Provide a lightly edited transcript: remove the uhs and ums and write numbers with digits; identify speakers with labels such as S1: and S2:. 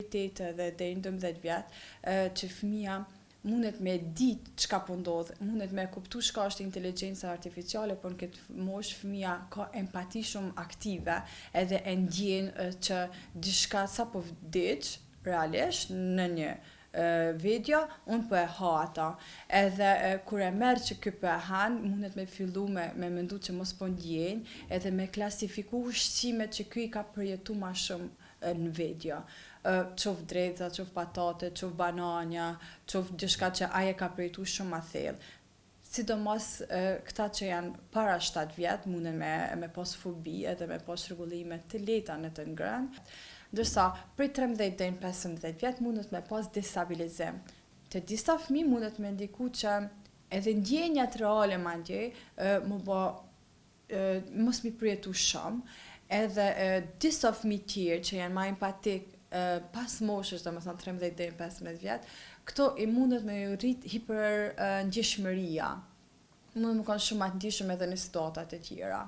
S1: 8 dhe deri në 12 vjet, që fëmia mundet me ditë çka po ndodh, mundet me kuptu çka është inteligjenca artificiale, por në këtë moshë fëmia ka empati shumë aktive, edhe e ndjen që diçka sapo vdiq realisht në një video, unë po e ha ata. Edhe kur e merr që ky po e han, mundet me fillu me mendu që mos po ndjen, edhe me klasifiku ushqimet që ky i ka përjetu ma shumë në video. Qof dredha, qof patate, qof bananja, qof diçka që aje ka përjetu shumë ma thellë. Sidomos këta që janë para 7 vjet munden me pas fobi edhe me pas rregullime të lehta në të ngrënë, ndërsa prej 13 deri në 15 vjet mundet me pas destabilizim. Te disa fëmijë mundet me ndiku që edhe ndjenjat reale madje mos mi përjetu shumë, edhe disa fëmijë tjerë që janë ma empatik pas moshës, domethënë 13 deri në 15 vjet, këto i mundet me rrit hiper ndjeshmëria. Mund të kanë shumë të ndjeshëm edhe në situatat e tjera.